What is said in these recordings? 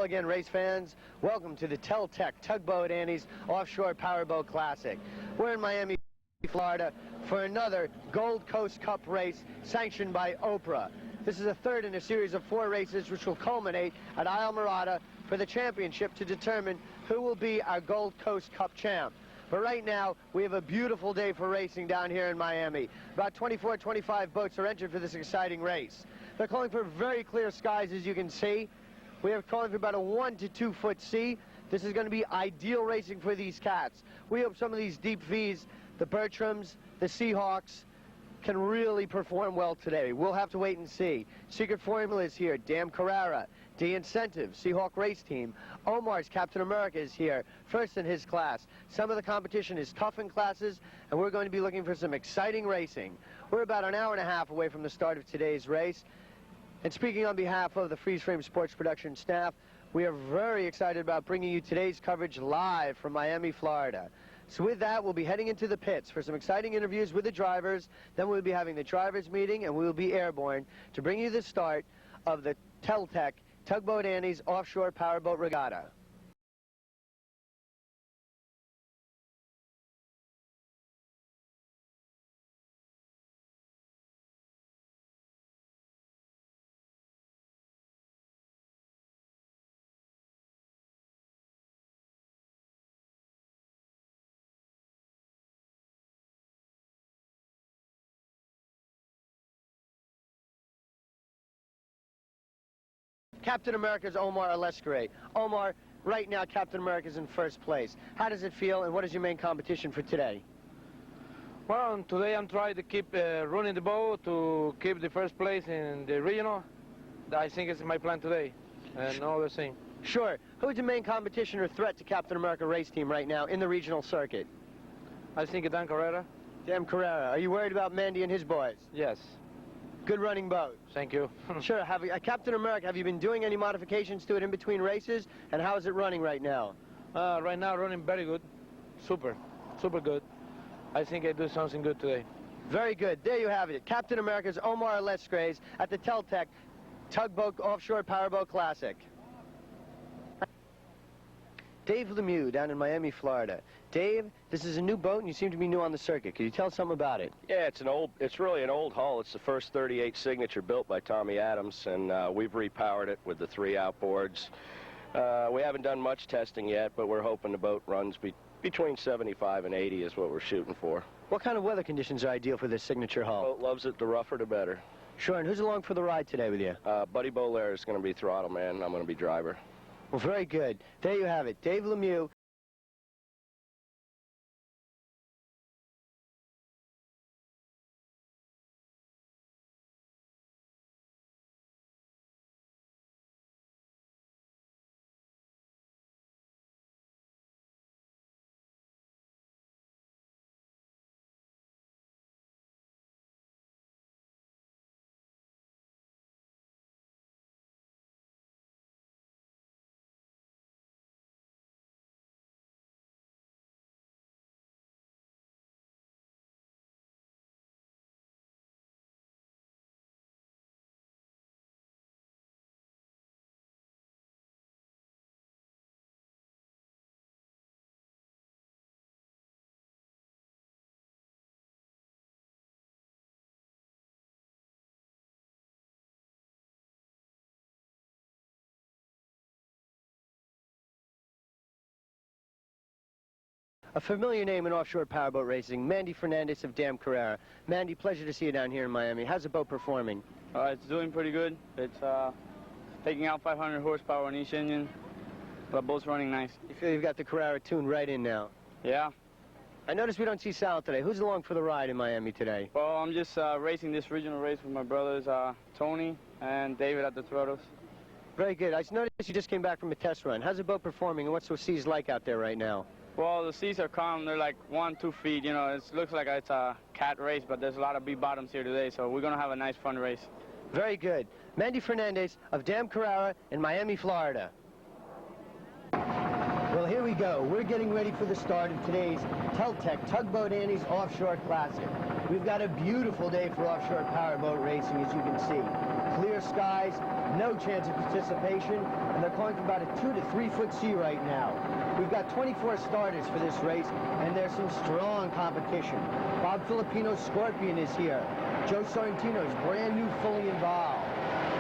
again, race fans. Welcome to the Tug Boat Annies Offshore Powerboat Classic. We're in Miami, Florida for another Gold Coast Cup race sanctioned by APBA. This is the third in a series of 4 races which will culminate at Isle Morada for the championship to determine who will be our Gold Coast Cup champ. But right now, we have a beautiful day for racing down here in Miami. About 24, 25 boats are entered for this exciting race. They're calling for very clear skies, as you can see. We are calling for about a 1 to 2 foot sea. This is going to be ideal racing for these cats. We hope some of these deep V's, the Bertrams, the Seahawks, can really perform well today. We'll have to wait and see. Secret Formula is here. Dan Carrera, D Incentive, Seahawk Race Team. Omar's Captain America is here, first in his class. Some of the competition is tough in classes, and we're going to be looking for some exciting racing. We're about an hour and a half away from the start of today's race. And speaking on behalf of the Freeze Frame Sports Production staff, we are very excited about bringing you today's coverage live from Miami, Florida. So with that, we'll be heading into the pits for some exciting interviews with the drivers. Then we'll be having the drivers meeting, and we will be airborne to bring you the start of the Tug Boat Annies Offshore Powerboat Regatta. Captain America's Omar Alescare. Omar, right now Captain America's in first place. How does it feel, and what is your main competition for today? Well, today I'm trying to keep running the boat to keep the first place in the regional. I think it's my plan today, and all the same. Sure. Who's the main competition or threat to Captain America race team right now in the regional circuit? I think Dan Carrera. Dan Carrera. Are you worried about Mandy and his boys? Yes. Good running boat. Thank you. Sure. Captain America, have you been doing any modifications to it in between races? And how is it running right now? Right now, running very good. Super good. I think I do something good today. Very good. There you have it. Captain America's Omar Alescare at the Tugboat Offshore Powerboat Classic. Dave Lemieux down in Miami, Florida. Dave, this is a new boat, and you seem to be new on the circuit. Can you tell us something about it? Yeah, it's really an old hull. It's the first 38 Signature built by Tommy Adams, and we've repowered it with the 3 outboards. We haven't done much testing yet, but we're hoping the boat runs between 75 and 80 is what we're shooting for. What kind of weather conditions are ideal for this Signature hull? Boat loves it. The rougher, the better. Sure, and who's along for the ride today with you? Buddy Bolaire is going to be throttle man, and I'm going to be driver. Well, very good. There you have it. Dave Lemieux. A familiar name in offshore powerboat racing, Mandy Fernandez of Dan Carrera. Mandy, pleasure to see you down here in Miami. How's the boat performing? It's doing pretty good. It's taking out 500 horsepower on each engine. The boat's running nice. You feel you've got the Carrera tuned right in now? Yeah. I noticed we don't see Sal today. Who's along for the ride in Miami today? Well, I'm just racing this regional race with my brothers, Tony and David at the throttles. Very good. I noticed you just came back from a test run. How's the boat performing, and what's the seas like out there right now? Well, the seas are calm. They're like 1-2 feet. You know, it looks like it's a cat race, but there's a lot of B-bottoms here today, so we're going to have a nice, fun race. Very good. Mandy Fernandez of Dan Carrera in Miami, Florida. Well, here we we go. We're getting ready for the start of today's Tug Boat Annies Offshore Classic. We've got a beautiful day for offshore powerboat racing, as you can see. Clear skies, no chance of participation, and they're calling for about a 2 to 3 foot sea right now. We've got 24 starters for this race, and there's some strong competition. Bob Filipino's Scorpion is here. Joe Sorrentino's brand new fully involved.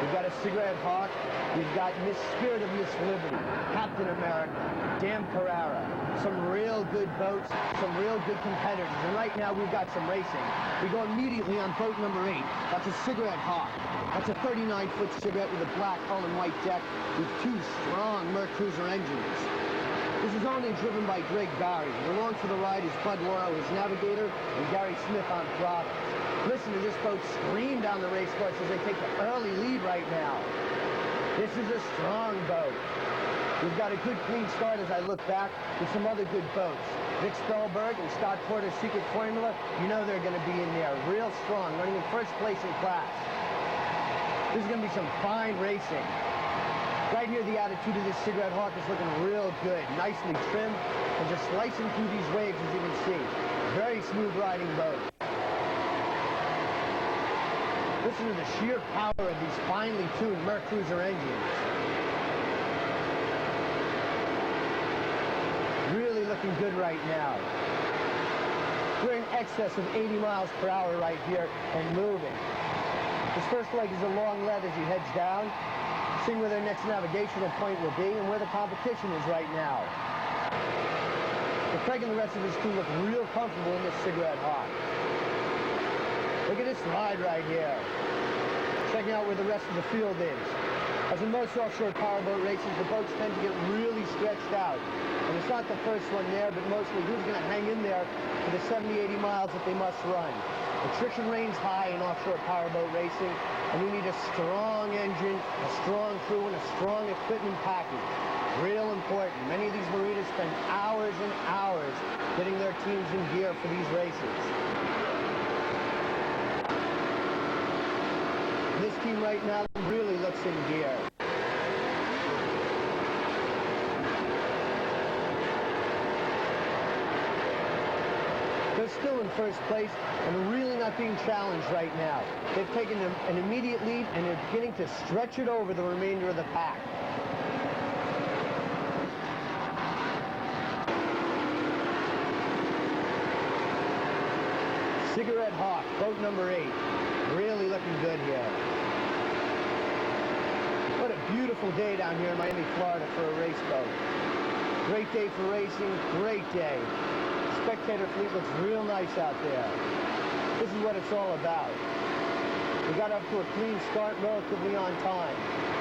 We've got a Cigarette Hawk. We've got Miss Spirit of Miss Liberty, Captain America, Dan Carrera, some real good boats, some real good competitors. And right now we've got some racing. We go immediately on boat number 8. That's a Cigarette Hawk. That's a 39-foot cigarette with a black hull and white deck with 2 strong Merc Cruiser engines. This is owned and driven by Greg Barry. And along for the ride is Bud Lauro, his navigator, and Gary Smith on throttle. Listen to this boat scream down the race course as they take the early lead right now. This is a strong boat. We've got a good clean start as I look back with some other good boats. Vic Spellberg and Scott Porter's Secret Formula, you know they're going to be in there real strong, running in first place in class. This is going to be some fine racing. Right here, the attitude of this Cigarette Hawk is looking real good, nicely trimmed, and just slicing through these waves, as you can see. Very smooth riding boat. Listen to the sheer power of these finely tuned Merc Cruiser engines. Really looking good right now. We're in excess of 80 miles per hour right here and moving. This first leg is a long lead as he heads down, seeing where their next navigational point will be and where the competition is right now. But Craig and the rest of his crew look real comfortable in this Cigarette Hawk. Look at this ride right here. Checking out where the rest of the field is. As in most offshore powerboat races, the boats tend to get really stretched out. And it's not the first one there, but mostly who's going to hang in there for the 70, 80 miles that they must run. Attrition reigns high in offshore powerboat racing, and you need a strong engine, a strong crew, and a strong equipment package. Real important. Many of these marinas spend hours and hours getting their teams in gear for these races. This team right now really looks in gear. They're still in first place and really not being challenged right now. They've taken an immediate lead and they're beginning to stretch it over the remainder of the pack. Cigarette Hawk, boat number 8. Really looking good here. What a beautiful day down here in Miami, Florida for a race boat. Great day for racing, great day. Spectator fleet looks real nice out there. This is what it's all about. We got up to a clean start relatively on time.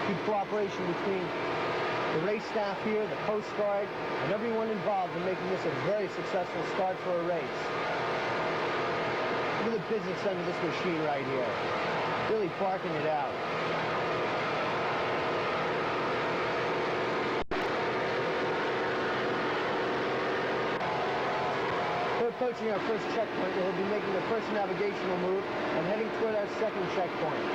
Good cooperation between the race staff here, the Coast Guard, and everyone involved in making this a very successful start for a race. Look at the business end of this machine right here. Really barking it out. We're approaching our first checkpoint where we'll be making the first navigational move and heading toward our second checkpoint.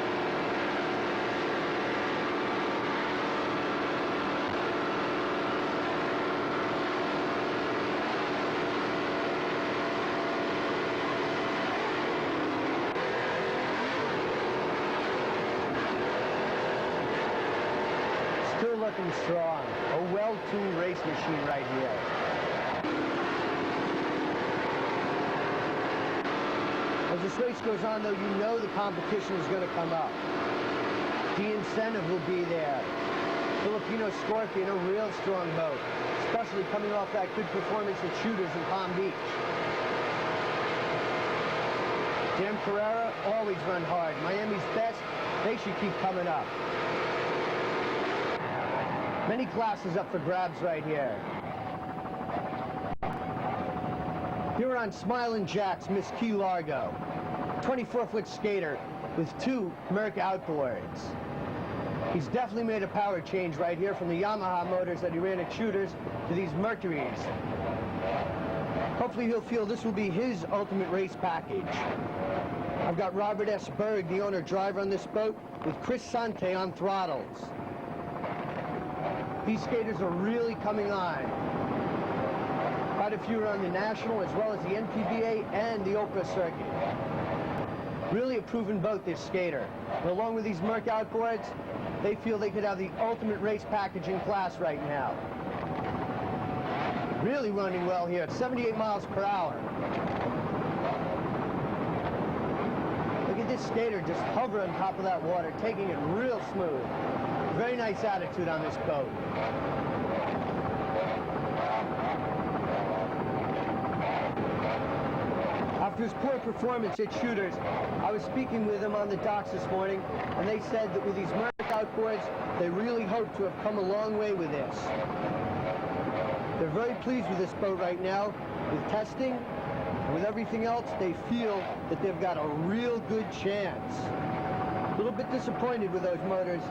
Still looking strong. A well-tuned race machine right here. As this race goes on, though, you know the competition is going to come up. The incentive will be there. Filipino Scorpion, a real strong boat, especially coming off that good performance at Shooters in Palm Beach. Dan Carrera always run hard. Miami's best, they should keep coming up. Many classes up for grabs right here. Here on Smilin' Jack's Miss Key Largo. 24-foot skater with 2 Merc outboards. He's definitely made a power change right here from the Yamaha motors that he ran at Shooters to these Mercuries. Hopefully he'll feel this will be his ultimate race package. I've got Robert S. Berg, the owner-driver on this boat, with Chris Sante on throttles. These skaters are really coming on. Quite a few are on the national as well as the NPBA and the APBA circuit. Really a proven boat, this skater. And along with these Merc outboards, they feel they could have the ultimate race package in class right now. Really running well here at 78 miles per hour. Look at this skater just hover on top of that water, taking it real smooth. Very nice attitude on this boat. After his poor performance at shooters, I was speaking with him on the docks this morning, and they said that with these Merc outboards, they really hope to have come a long way with this. They're very pleased with this boat right now, with testing, and with everything else, they feel that they've got a real good chance. A little bit disappointed with those motors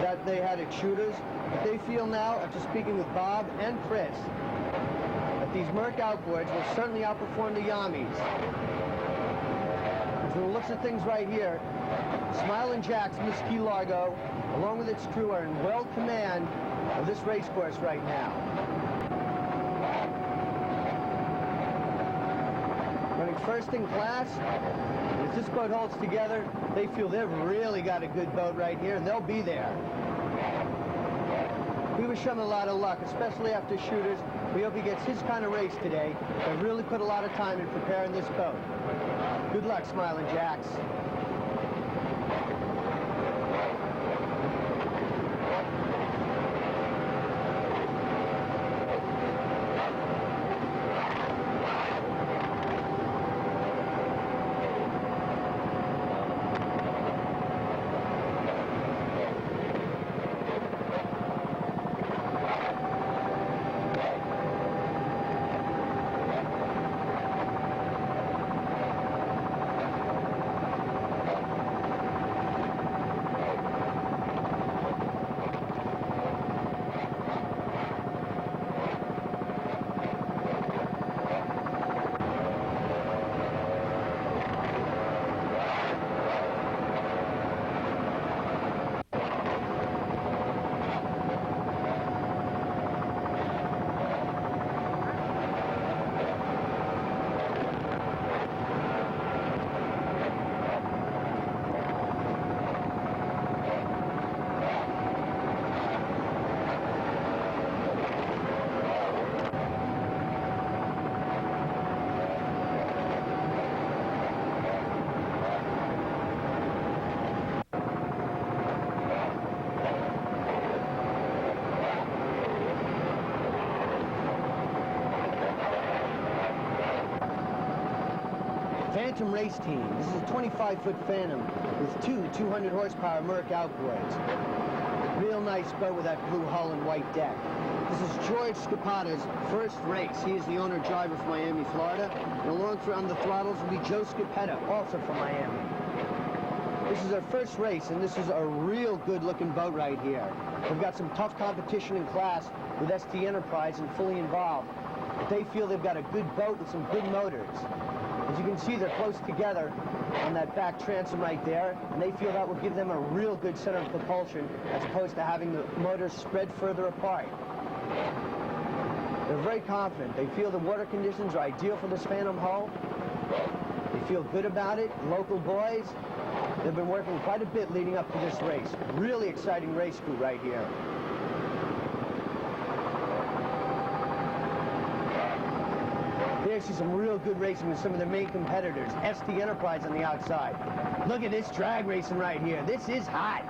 that they had at shooters, but they feel now, after speaking with Bob and Chris, that these Merc outboards will certainly outperform the Yamis. From the looks of things right here, Smiling Jack's Miss Key Largo, along with its crew, are in well command of this race course right now. Running first in class, and as this boat holds together, they feel they've really got a good boat right here, and they'll be there. We wish him a lot of luck, especially after shooters. We hope he gets his kind of race today. They've really put a lot of time in preparing this boat. Good luck, Smiling Jacks. Phantom Race Team. This is a 25-foot Phantom with two 200-horsepower Merc outboards. Real nice boat with that blue hull and white deck. This is George Scapata's first race. He is the owner-driver from Miami, Florida. And along on the throttles will be Joe Scapata, also from Miami. This is our first race, and this is a real good-looking boat right here. We've got some tough competition in class with ST Enterprise and Fully Involved. But they feel they've got a good boat with some good motors. As you can see, they're close together on that back transom right there, and they feel that will give them a real good center of propulsion as opposed to having the motors spread further apart. They're very confident. They feel the water conditions are ideal for this Phantom hull. They feel good about it. Local boys, they've been working quite a bit leading up to this race. Really exciting race crew right here. There you see some real good racing with some of their main competitors. ST Enterprise on the outside. Look at this drag racing right here. This is hot.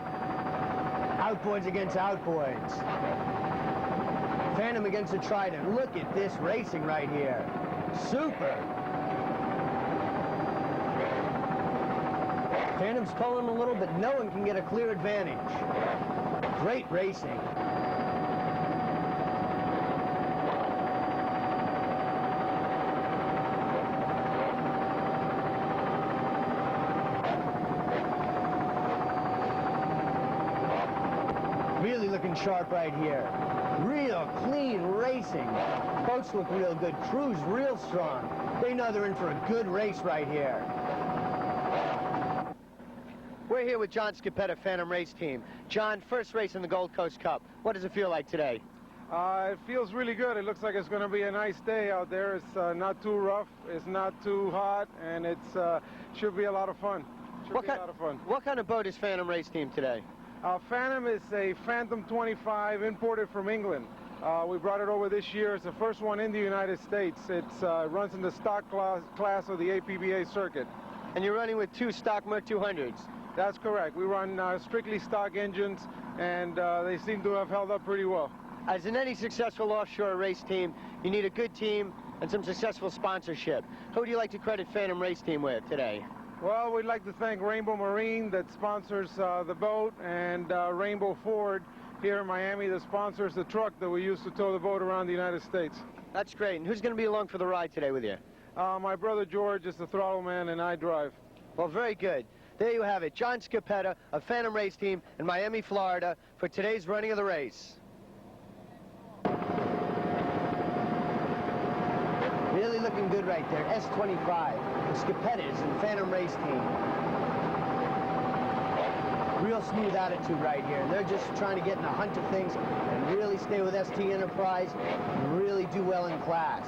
Outboards against outboards. Phantom against the Trident. Look at this racing right here. Super. Phantom's pulling them a little, but no one can get a clear advantage. Great racing. Really looking sharp right here. Real clean racing. Boats look real good. Crew's real strong. They know they're in for a good race right here. We're here with John Scapata, Phantom Race Team. John, first race in the Gold Coast Cup. What does it feel like today? It feels really good. It looks like it's going to be a nice day out there. It's not too rough, it's not too hot, and it should be a lot of fun. What kind of boat is Phantom Race Team today? Phantom is a Phantom 25 imported from England. We brought it over this year. It's the first one in the United States. It runs in the stock class of the APBA circuit. And you're running with 2 stock Merc 200s? That's correct. We run strictly stock engines, and they seem to have held up pretty well. As in any successful offshore race team, you need a good team and some successful sponsorship. Who do you like to credit Phantom Race Team with today? Well, we'd like to thank Rainbow Marine that sponsors the boat, and Rainbow Ford here in Miami that sponsors the truck that we use to tow the boat around the United States. That's great. And who's going to be along for the ride today with you? My brother George is the throttle man, and I drive. Well, very good. There you have it. John Scappetta of Phantom Race Team in Miami, Florida, for today's running of the race. Really looking good right there. S25. Scappettas and Phantom Race Team. Real smooth attitude right here. They're just trying to get in the hunt of things and really stay with ST Enterprise and really do well in class.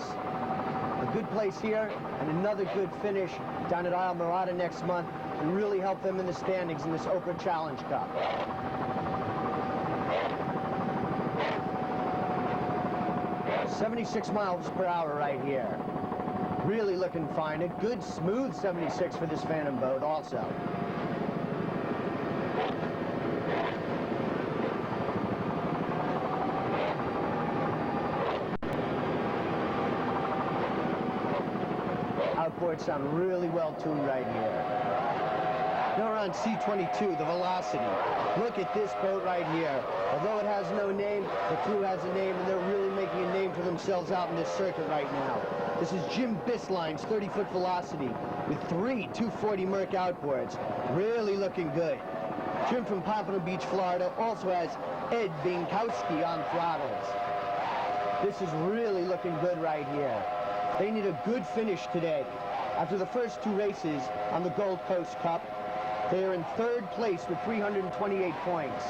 A good place here and another good finish down at Isle Morada next month and really help them in the standings in this APBA Challenge Cup. "76 miles per hour right here. Really looking fine. A good smooth 76 for this Phantom boat also. Outboards sound really well tuned right here. Now we're on C22, the Velocity. Look at this boat right here. Although it has no name, the crew has a name, and they're really making a name for themselves out in this circuit right now. This is Jim Bisline's 30-foot Velocity with 3 240 Merc outboards. Really looking good. Jim from Pompano Beach, Florida, also has Ed Bienkowski on throttles. This is really looking good right here. They need a good finish today. After the first 2 races on the Gold Coast Cup, they are in 3rd place with 328 points.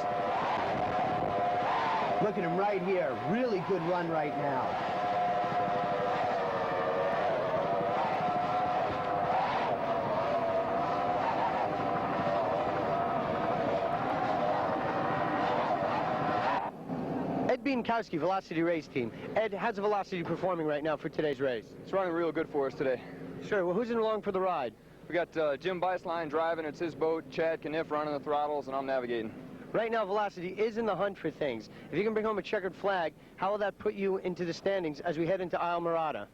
Look at him right here. Really good run right now. Ed Bienkowski, Velocity Race Team. Ed, how's the Velocity performing right now for today's race? It's running real good for us today. Sure. Well, who's in along for the ride? We got Jim Bisline driving. It's his boat. Chad Kniff running the throttles, and I'm navigating. Right now, Velocity is in the hunt for things. If you can bring home a checkered flag, how will that put you into the standings as we head into Isle Morada?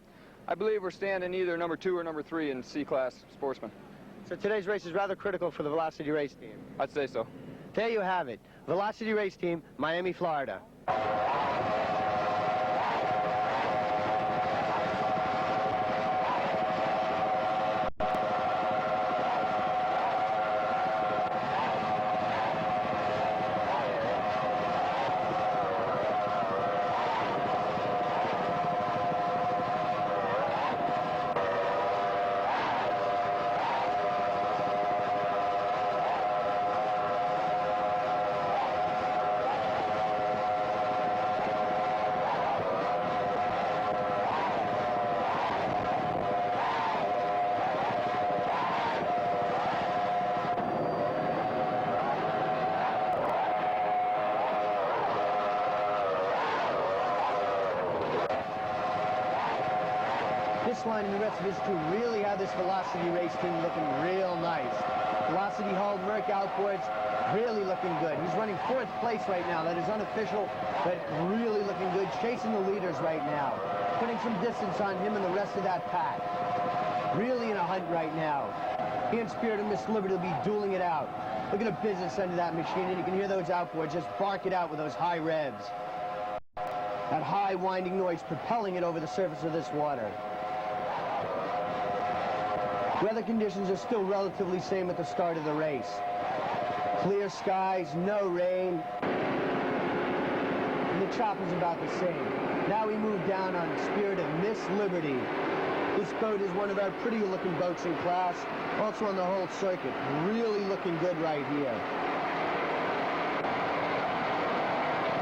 I believe we're standing either number 2 or number 3 in C-Class Sportsman. So today's race is rather critical for the Velocity Race Team. I'd say so. There you have it. Velocity Race Team, Miami, Florida. Line and the rest of his crew really have this Velocity Race Team looking real nice. Velocity hauled Merc outboards, really looking good. He's running 4th place right now. That is unofficial, but really looking good. Chasing the leaders right now. Putting some distance on him and the rest of that pack. Really in a hunt right now. He and Spirit of Miss Liberty will be dueling it out. Look at the business end of that machine, and you can hear those outboards just bark it out with those high revs. That high winding noise propelling it over the surface of this water. Weather conditions are still relatively same at the start of the race. Clear skies, no rain. And the chop is about the same. Now we move down on Spirit of Miss Liberty. This boat is one of our prettier looking boats in class, also on the whole circuit. Really looking good right here.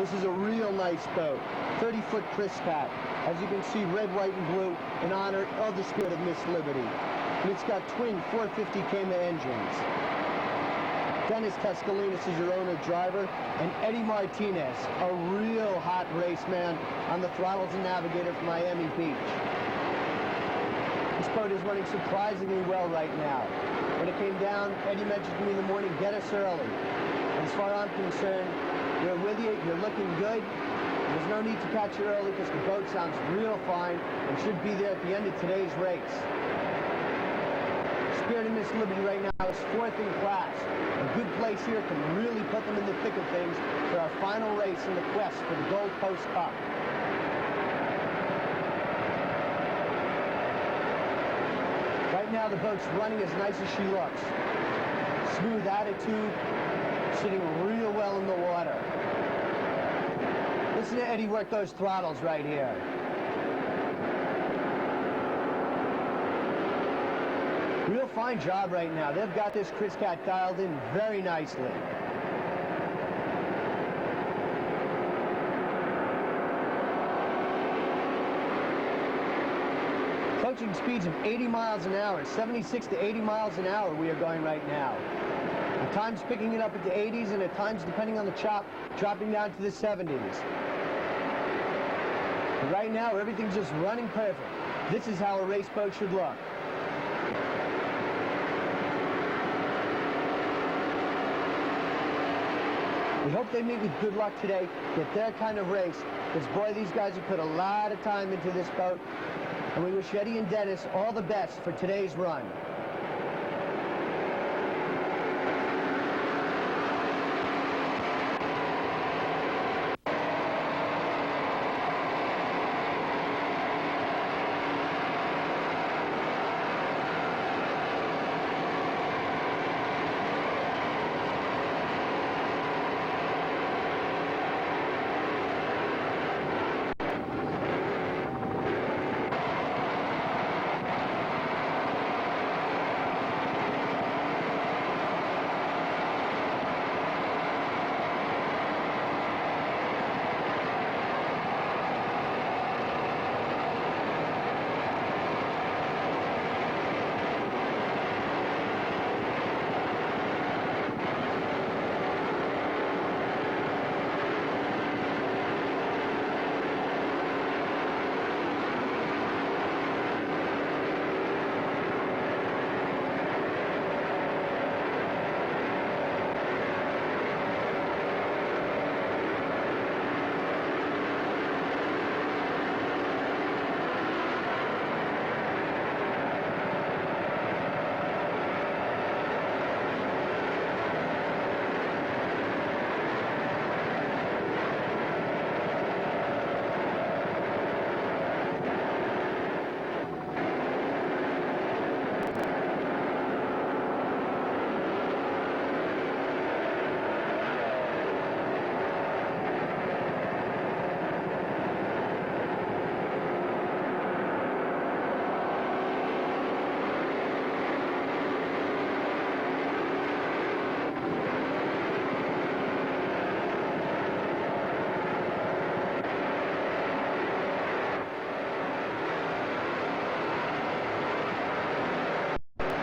This is a real nice boat, 30-foot Chris Cat. As you can see, red, white, and blue in honor of the spirit of Miss Liberty. And it's got twin 450 Cayman engines. Dennis Tuscalinas is your owner-driver, and Eddie Martinez, a real hot race man on the throttles and navigator from Miami Beach. This boat is running surprisingly well right now. When it came down, Eddie mentioned to me in the morning, get us early. And as far as I'm concerned, we're with you, you're looking good. There's no need to catch you early because the boat sounds real fine and should be there at the end of today's race. Spirit of Miss Liberty right now is 4th in class. A good place here can really put them in the thick of things for our final race in the quest for the Gold Coast Cup. Right now the boat's running as nice as she looks. Smooth attitude, sitting real well in the water. Listen to Eddie work those throttles right here. Real fine job right now. They've got this Chris Cat dialed in very nicely. Approaching speeds of 80 miles an hour, 76 to 80 miles an hour we are going right now. At times picking it up at the 80s, and at times, depending on the chop, dropping down to the 70s. But right now, everything's just running perfect. This is how a race boat should look. We hope they meet with good luck today, get their kind of race, because boy, these guys have put a lot of time into this boat, and we wish Eddie and Dennis all the best for today's run.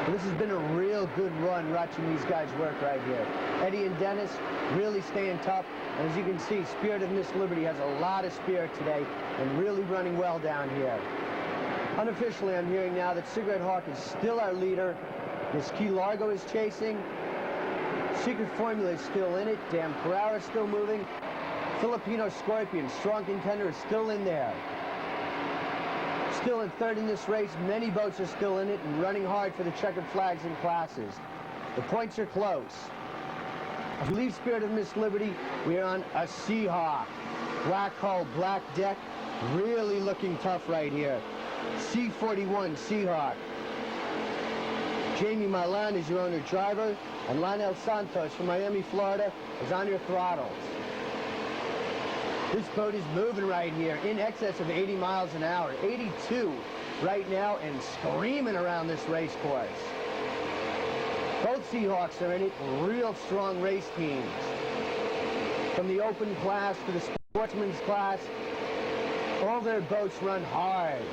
This has been a real good run watching these guys work right here. Eddie and Dennis really staying tough. And as you can see, Spirit of Miss Liberty has a lot of spirit today and really running well down here. Unofficially, I'm hearing now that Cigarette Hawk is still our leader. Miss Key Largo is chasing. Secret Formula is still in it. Dan Carrera is still moving. Filipino Scorpion, strong contender, is still in there. Still in third in this race. Many boats are still in it and running hard for the checkered flags and classes. The points are close. As we leave Spirit of Miss Liberty, we are on a Seahawk. Black hull, black deck, really looking tough right here. C41 Seahawk. Jamie Milan is your owner driver, and Lionel Santos from Miami, Florida is on your throttles. This boat is moving right here in excess of 80 miles an hour, 82 right now, and screaming around this race course. Both Seahawks are in it, real strong race teams. from the open class to the sportsman's class, all their boats run hard.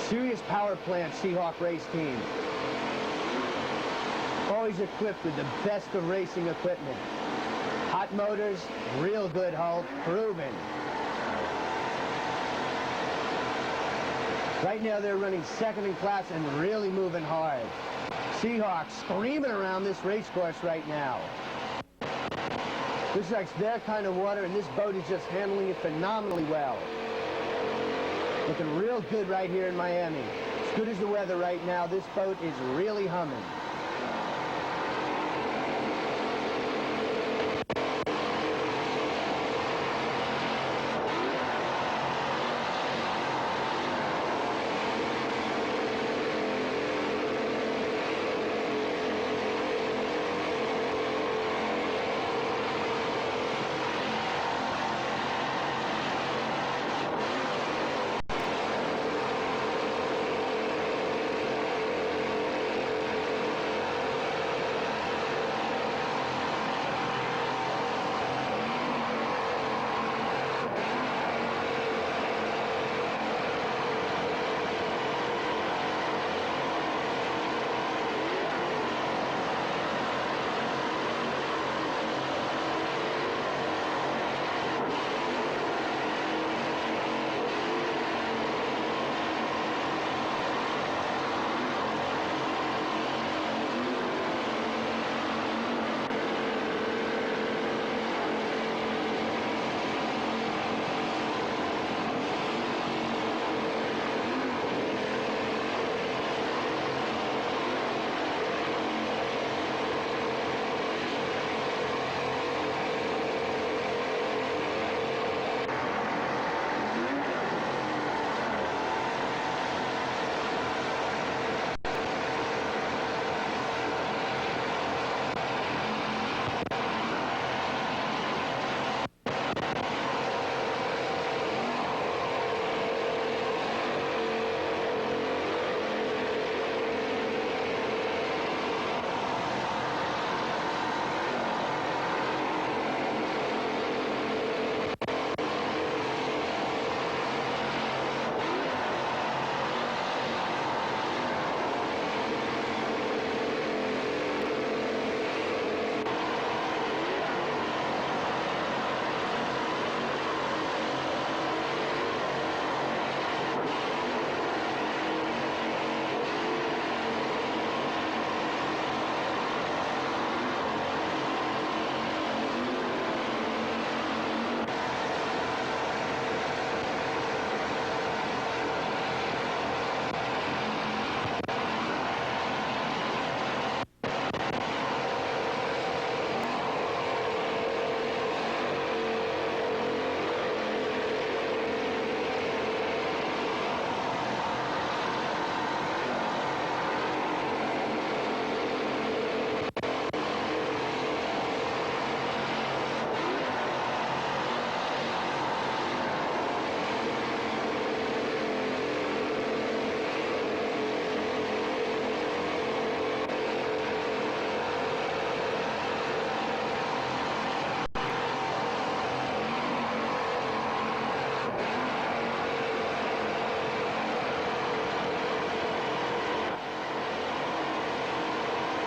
Serious power plant Seahawk race team. Always equipped with the best of racing equipment. Hot motors, real good hull, proven. Right now they're running second in class and really moving hard. Seahawks screaming around this race course right now. This is like their kind of water, and this boat is just handling it phenomenally well. Looking real good right here in Miami. As good as the weather right now, this boat is really humming.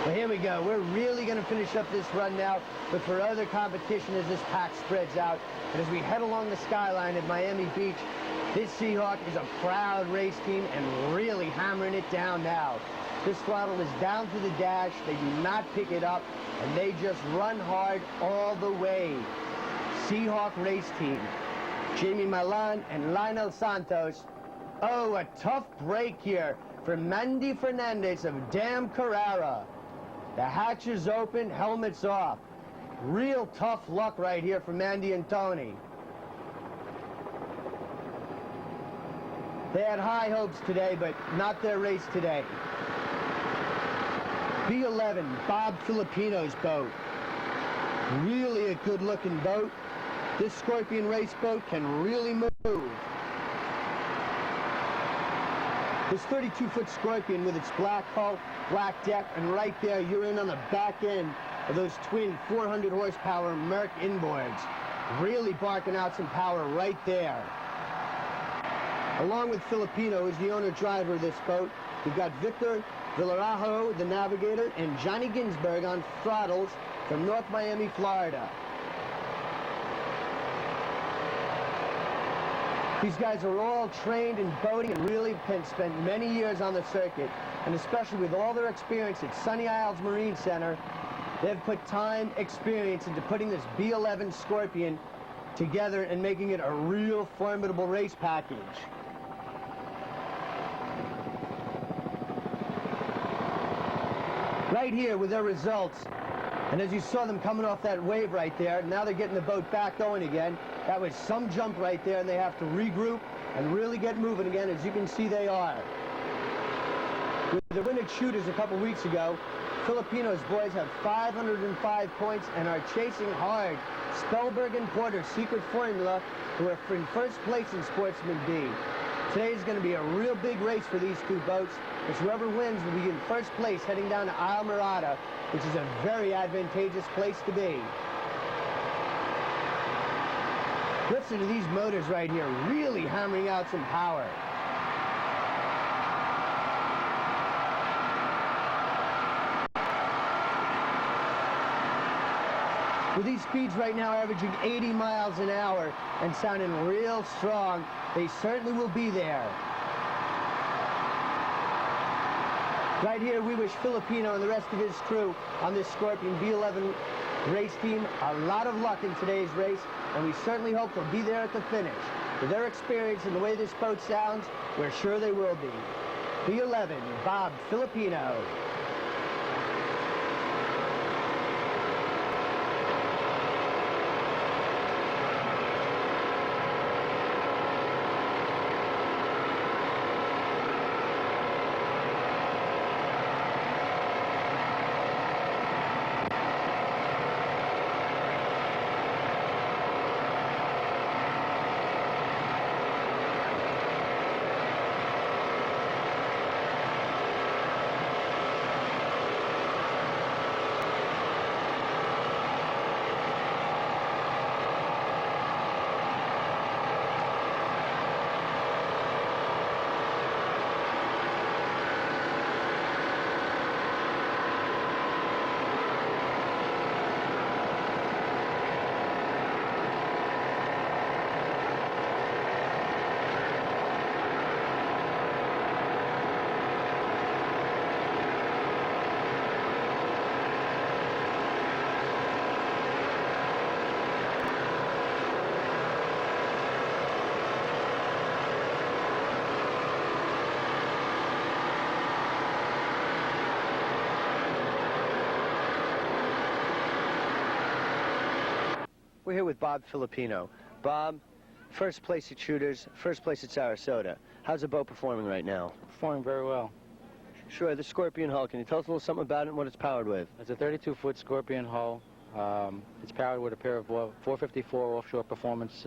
Well, here we go. We're really going to finish up this run now, but for other competition as this pack spreads out. And as we head along the skyline at Miami Beach, this Seahawk is a proud race team and really hammering it down now. This throttle is down to the dash. They do not pick it up, and they just run hard all the way. Seahawk race team. Jamie Milan and Lionel Santos. Oh, a tough break here for Mandy Fernandez of Dam Carrara. The hatch is open, helmets off. Real tough luck right here for Mandy and Tony. They had high hopes today, but not their race today. B11, Bob Filipino's boat. Really a good-looking boat. This Scorpion race boat can really move. This 32-foot Scorpion with its black hull, black deck, and right there you're in on the back end of those twin 400 horsepower Merc inboards. Really barking out some power right there. Along with Filipino, who's the owner-driver of this boat, we've got Victor Villarajo, the navigator, and Johnny Ginsberg on throttles from North Miami, Florida. These guys are all trained in boating and really spent many years on the circuit. And especially with all their experience at Sunny Isles Marine Center, they've put time, experience into putting this B11 Scorpion together and making it a real formidable race package. Right here with their results, and as you saw them coming off that wave right there, now they're getting the boat back going again. That was some jump right there, and they have to regroup and really get moving again. As you can see, they are. With the win at Shooters a couple weeks ago, Filipino's boys have 505 points and are chasing hard Spellberg and Porter's Secret Formula, who are in first place in Sportsman B. Today is going to be a real big race for these two boats, as whoever wins will be in first place heading down to Isle Morada, which is a very advantageous place to be. Listen to these motors right here, really hammering out some power. With these speeds right now averaging 80 miles an hour and sounding real strong, they certainly will be there. Right here, we wish Filipino and the rest of his crew on this Scorpion B11 race team a lot of luck in today's race, and we certainly hope they'll be there at the finish. With their experience and the way this boat sounds, we're sure they will be. B11, Bob Filipino. We're here with Bob Filipino. Bob, first place at Shooters, first place at Sarasota. How's the boat performing right now? Performing very well. Sure, the Scorpion hull. Can you tell us a little something about it and what it's powered with? It's a 32-foot Scorpion hull. It's powered with a pair of 454 Offshore Performance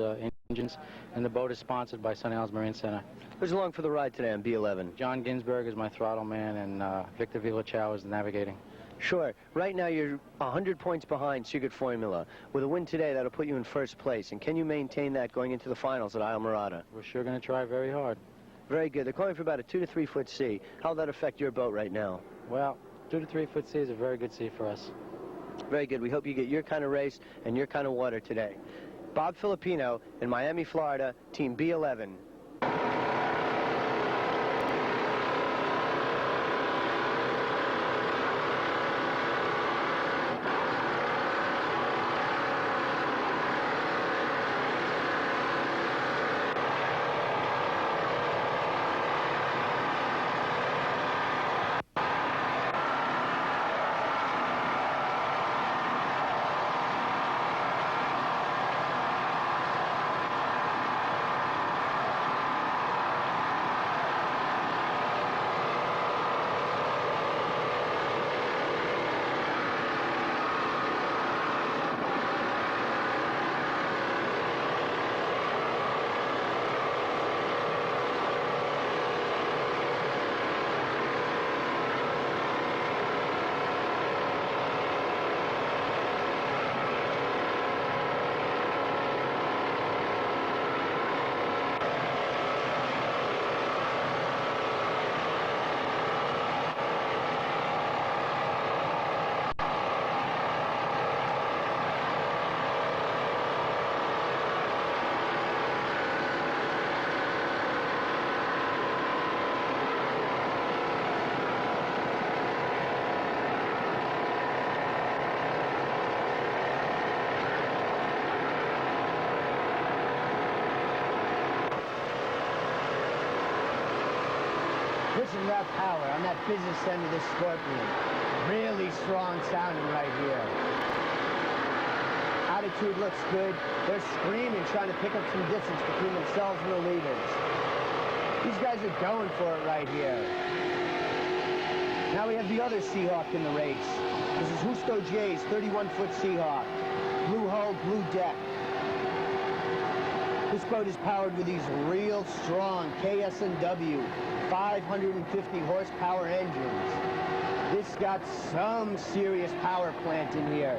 engines, and the boat is sponsored by Sunny Isles Marine Center. Who's along for the ride today on B11? John Ginsberg is my throttle man, and Victor Villarajo is the navigating. Sure. Right now you're 100 points behind Secret Formula. With a win today, that'll put you in first place. And can you maintain that going into the finals at Isle Morada? We're sure going to try very hard. Very good. They're calling for about a 2 to 3 foot sea. How'll that affect your boat right now? Well, 2 to 3 foot sea is a very good sea for us. Very good. We hope you get your kind of race and your kind of water today. Bob Filipino in Miami, Florida, Team B11. Listen to that power on that business end of this Scorpion. Really strong sounding right here. Attitude looks good. They're screaming, trying to pick up some distance between themselves and the leaders. These guys are going for it right here. Now we have the other Seahawk in the race. This is Justo J's 31-foot Seahawk. Blue hull, blue deck. This boat is powered with these real strong KS&W 550 horsepower engines. This got some serious power plant in here.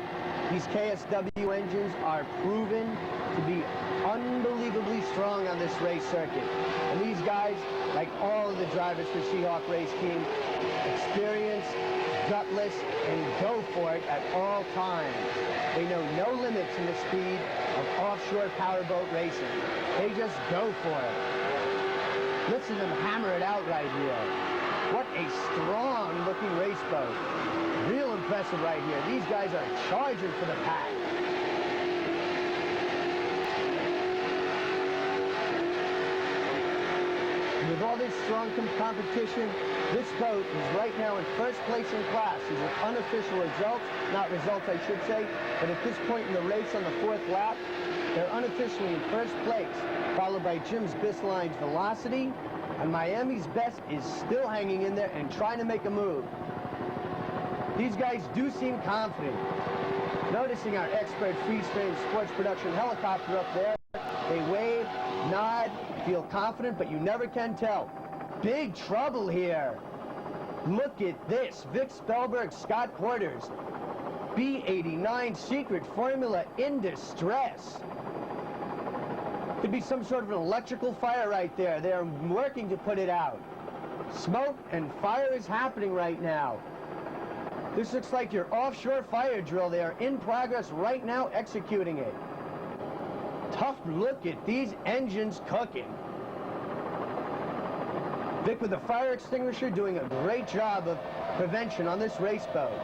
These KSW engines are proven to be unbelievably strong on this race circuit. And these guys, like all of the drivers for Seahawk Race Team, experience, gutless, and go for it at all times. They know no limits in the speed of offshore powerboat racing. They just go for it. Listen to them hammer it out right here. What a strong-looking race boat. Real impressive right here. These guys are charging for the pack. With all this strong competition, this boat is right now in first place in class. These are unofficial results, not results I should say, but at this point in the race on the fourth lap, they're unofficially in first place, followed by Jim's Bisline's Velocity, and Miami's Best is still hanging in there and trying to make a move. These guys do seem confident. Noticing our expert freestream sports production helicopter up there, they wave, nod, feel confident, but you never can tell. Big trouble here. Look at this. Vic Spellberg, Scott Porter's B89 Secret Formula in distress. Could be some sort of an electrical fire right there. They're working to put it out. Smoke and fire is happening right now. This looks like your offshore fire drill. They are in progress right now executing it. Tough look at these engines cooking. Vic with the fire extinguisher doing a great job of prevention on this race boat.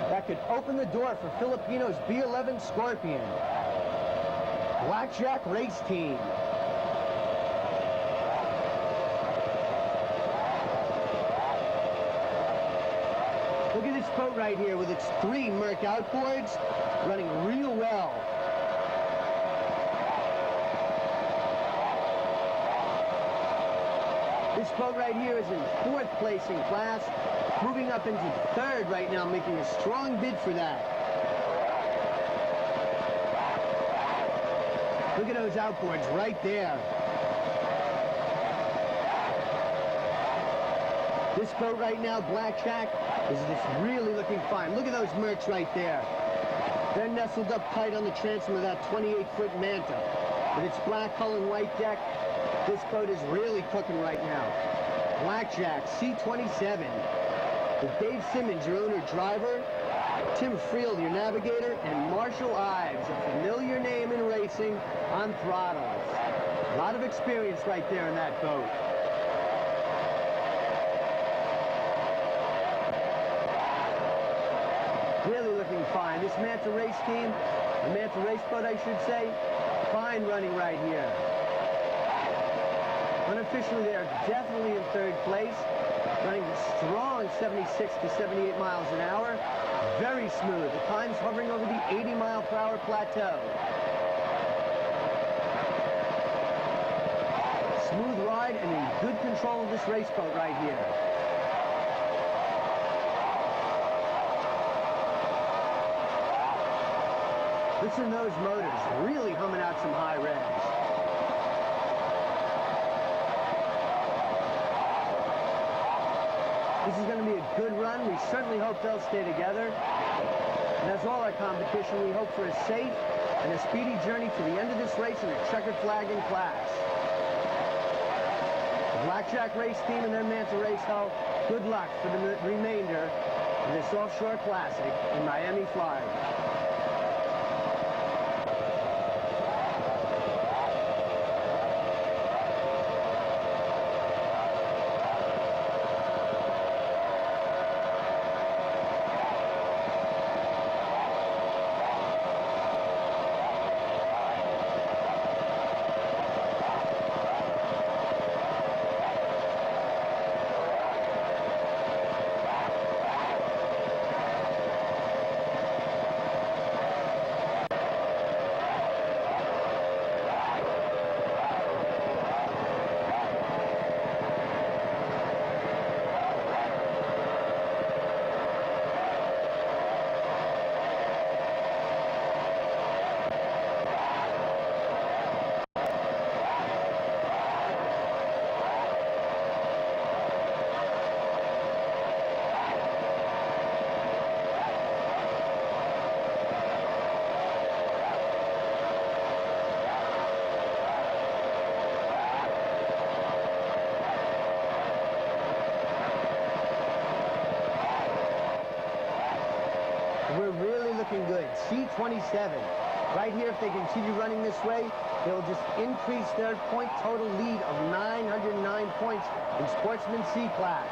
That could open the door for Filipino's B11 Scorpion. Blackjack Race Team. Look at this boat right here with its 3 Merc outboards running real well. This boat right here is in 4th place in class, moving up into 3rd right now, making a strong bid for that. Look at those outboards right there. This boat right now, Blackjack, is just really looking fine. Look at those Mercs right there. They're nestled up tight on the transom of that 28-foot Manta. With its black hull and white deck, this boat is really cooking right now. Blackjack, C27. With Dave Simmons, your owner-driver, Tim Friel, your navigator, and Marshall Ives, a familiar name in racing, on throttles. A lot of experience right there in that boat. Really looking fine. This Manta race team, the Manta race boat I should say, fine running right here. Unofficially, they are definitely in 3rd place, running a strong 76 to 78 miles an hour. Very smooth. At times hovering over the 80-mile-per-hour plateau. Smooth ride and in good control of this race boat right here. Listen to those motors really humming out some high revs. This is going to be a good run. We certainly hope they'll stay together. And as all our competition, we hope for a safe and a speedy journey to the end of this race in a checkered flag in class. The Blackjack Race Team and their Manta Race Hull, good luck for the remainder of this Offshore Classic in Miami, Florida. We're really looking good. C27. Right here, if they continue running this way, they'll just increase their point total lead of 909 points in Sportsman C class.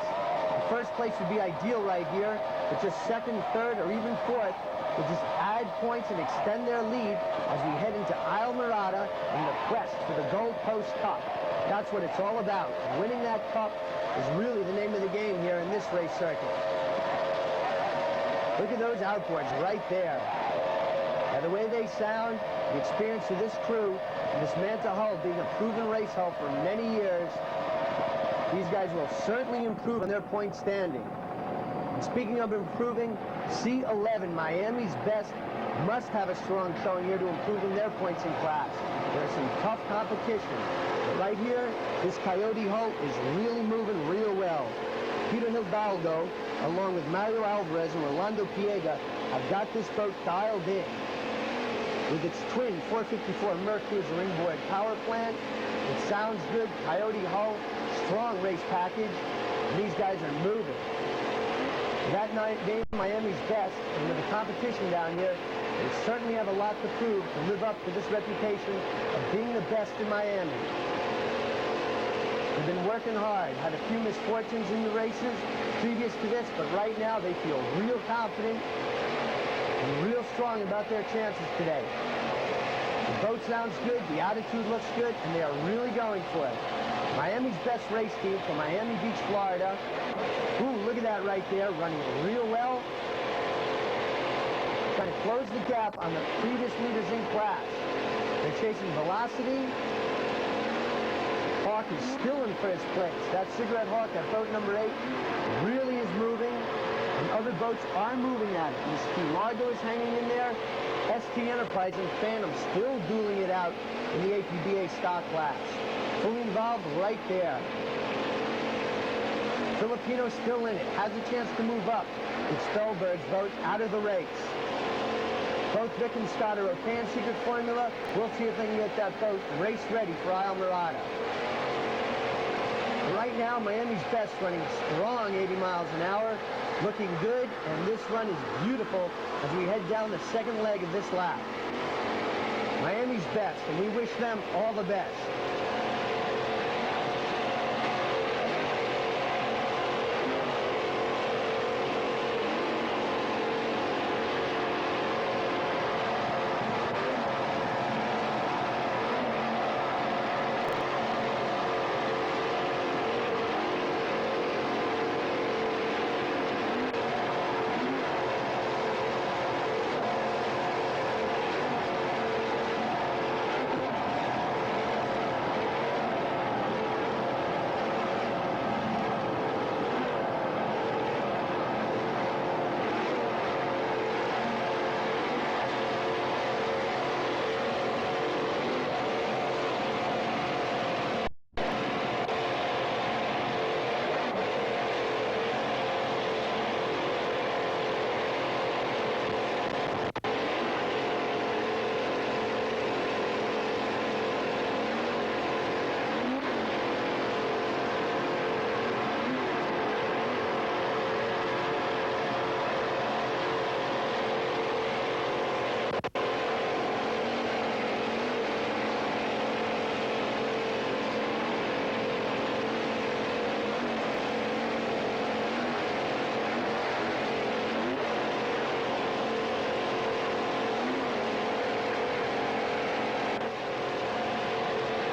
The first place would be ideal right here, but just second, third, or even fourth will just add points and extend their lead as we head into Isle Mirada and the quest for the Gold Coast Cup. That's what it's all about. Winning that cup is really the name of the game here in this race circuit. Look at those outboards right there. Now, the way they sound, the experience of this crew, and this Manta hull being a proven race hull for many years, these guys will certainly improve on their point standing. And speaking of improving, C11, Miami's best, must have a strong showing here to improve in their points in class. There's some tough competition. But right here, this Coyote hull is really moving real well. Peter Hidalgo, along with Mario Alvarez and Rolando Piega, have got this boat dialed in. With its twin 454 Mercruiser inboard power plant, it sounds good, Coyote hull, strong race package, and these guys are moving. That name, Miami's best, and with the competition down here, they certainly have a lot to prove to live up to this reputation of being the best in Miami. They've been working hard, had a few misfortunes in the races previous to this, but right now they feel real confident and real strong about their chances today. The boat sounds good, the attitude looks good, and they are really going for it. Miami's best race team from Miami Beach, Florida. Ooh, look at that right there, running real well. Trying to close the gap on the previous leaders in class. They're chasing velocity. Hawk is still in first place. That Cigarette Hawk, that boat number 8, really is moving. And other boats are moving at it. You see Largo is hanging in there. ST Enterprise and Phantom still dueling it out in the APBA stock class. Fully involved right there. Filipino still in it. Has a chance to move up with Spellbird's boat out of the race. Both Vic and Scott are a fan secret formula. We'll see if they can get that boat race ready for Isle Mirada. Right now, Miami's best running strong 80 miles an hour, looking good, and this run is beautiful as we head down the second leg of this lap. Miami's best, and we wish them all the best.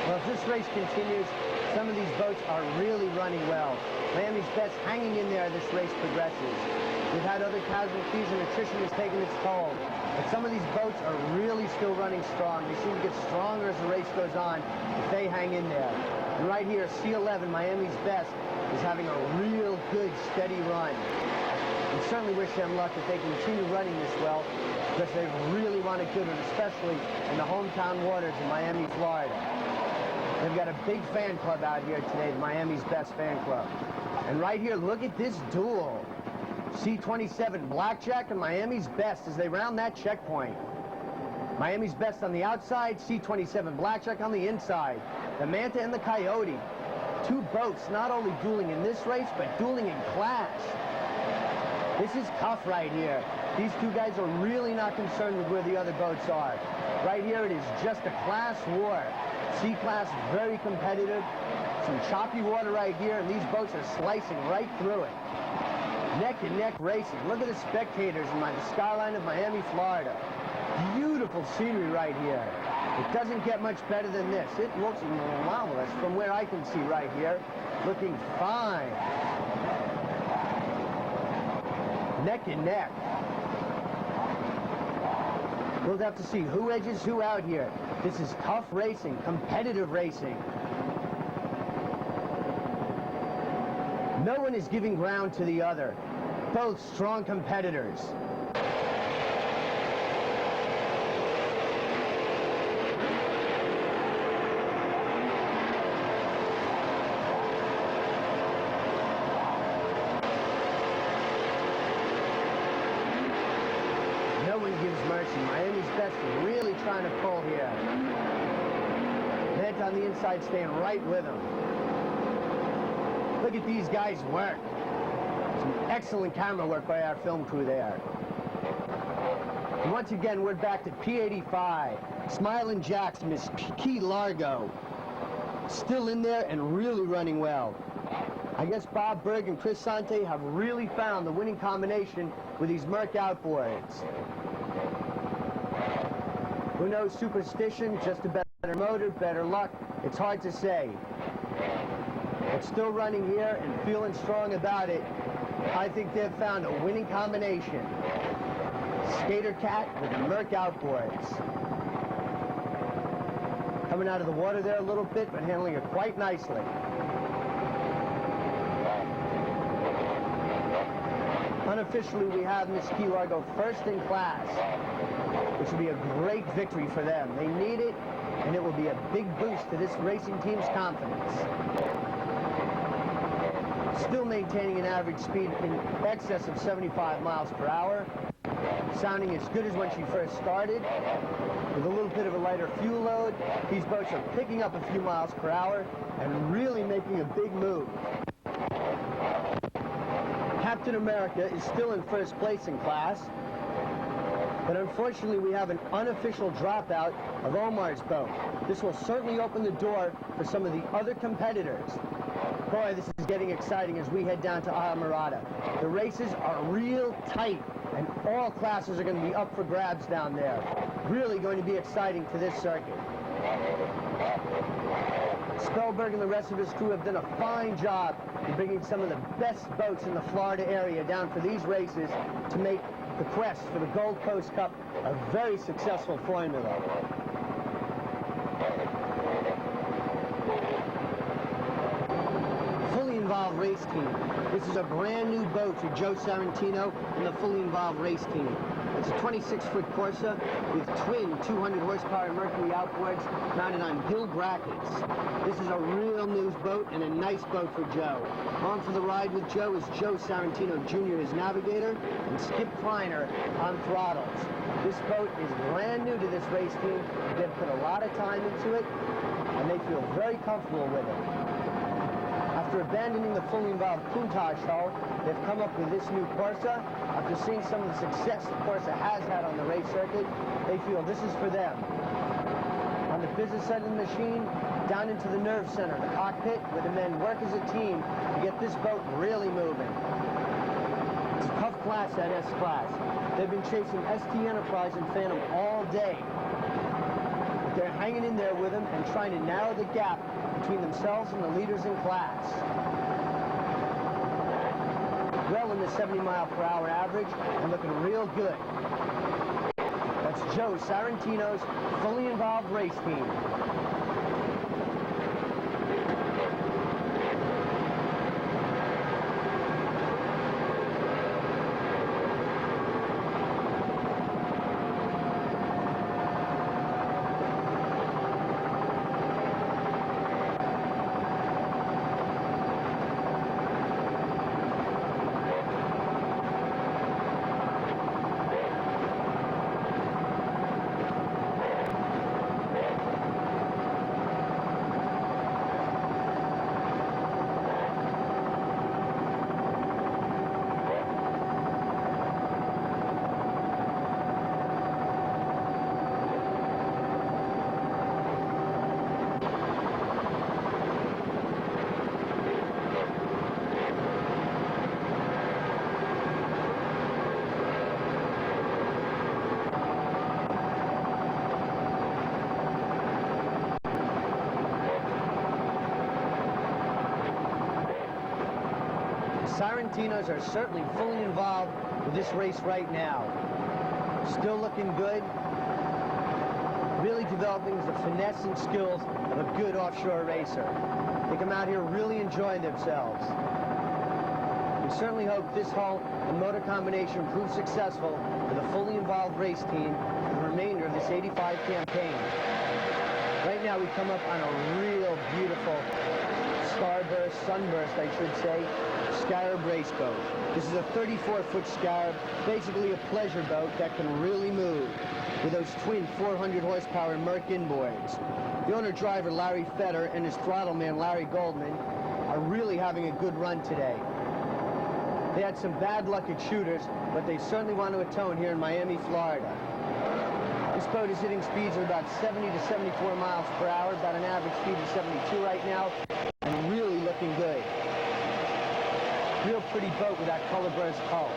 Well, if this race continues, some of these boats are really running well. Miami's best hanging in there as this race progresses. We've had other casualties and attrition has taken its toll. But some of these boats are really still running strong. They seem to get stronger as the race goes on if they hang in there. And right here, C11, Miami's best, is having a real good, steady run. We certainly wish them luck if they continue running this well, because they really want to do it, especially in the hometown waters in Miami, Florida. They've got a big fan club out here today, the Miami's Best fan club. And right here, look at this duel. C27 Blackjack and Miami's Best as they round that checkpoint. Miami's Best on the outside, C27 Blackjack on the inside. The Manta and the Coyote. Two boats not only dueling in this race, but dueling in class. This is tough right here. These two guys are really not concerned with where the other boats are. Right here it is just a class war. C-class, very competitive. Some choppy water right here, and these boats are slicing right through it. Neck-and-neck racing. Look at the spectators in the skyline of Miami, Florida. Beautiful scenery right here. It doesn't get much better than this. It looks marvelous from where I can see right here. Looking fine. Neck and neck. We'll have to see who edges who out here. This is tough racing, competitive racing. No one is giving ground to the other. Both strong competitors. No one gives mercy. Miami's best is really trying to pull here. Ned on the inside staying right with him. Look at these guys work. Some excellent camera work by our film crew there. And once again, we're back to P85. Smiling Jack's Miss Key Largo. Still in there and really running well. I guess Bob Berg and Chris Sante have really found the winning combination with these Merc outboards. Who knows superstition, just a better motor, better luck? It's hard to say. But still running here and feeling strong about it. I think they've found a winning combination. Skater Cat with the Merc outboards. Coming out of the water there a little bit, but handling it quite nicely. Unofficially, we have Miss Key Largo first in class, which will be a great victory for them. They need it, and it will be a big boost to this racing team's confidence. Still maintaining an average speed in excess of 75 miles per hour, sounding as good as when she first started. With a little bit of a lighter fuel load, these boats are picking up a few miles per hour and really making a big move. Captain America is still in first place in class, but unfortunately we have an unofficial dropout of Omar's boat. This will certainly open the door for some of the other competitors. Boy, this is getting exciting as we head down to Amarada. The races are real tight, and all classes are going to be up for grabs down there. Really going to be exciting for this circuit. Spellberg and the rest of his crew have done a fine job in bringing some of the best boats in the Florida area down for these races to make the quest for the Gold Coast Cup a very successful formula. Fully Involved Race Team. This is a brand new boat for Joe Sarantino and the Fully Involved Race Team. It's a 26-foot Corsa with twin 200 horsepower Mercury outboards mounted on hill brackets. This is a real news boat and a nice boat for Joe. On for the ride with Joe is Joe Sarantino Jr., his navigator, and Skip Kleiner on throttles. This boat is brand new to this race team. They've put a lot of time into it, and they feel very comfortable with it. After abandoning the Fully Involved Countach hull, they've come up with this new Corsa. After seeing some of the success the Corsa has had on the race circuit, they feel this is for them. On the business side of the machine, down into the nerve center, the cockpit, where the men work as a team to get this boat really moving. It's a tough class, that S-Class. They've been chasing ST Enterprise and Phantom all day. But they're hanging in there with them and trying to narrow the gap between themselves and the leaders in class. Well in the 70-mile-per-hour average and looking real good. That's Joe Sarantino's Fully Involved Race Team. Sorrentinos are certainly fully involved with this race right now. Still looking good. Really developing the finesse and skills of a good offshore racer. They come out here really enjoying themselves. We certainly hope this hull and motor combination proves successful with a fully involved race team for the remainder of this 85 campaign. Right now we come up on a real beautiful starburst, sunburst I should say, Scarab race boat. This is a 34-foot Scarab, basically a pleasure boat that can really move with those twin 400 horsepower Merc inboards. The owner-driver Larry Fetter and his throttle man Larry Goldman are really having a good run today. They had some bad luck at shooters, but they certainly want to atone here in Miami, Florida. This boat is hitting speeds of about 70 to 74 miles per hour, about an average speed of 72 right now, and really looking good. Real pretty boat with that color burst hull.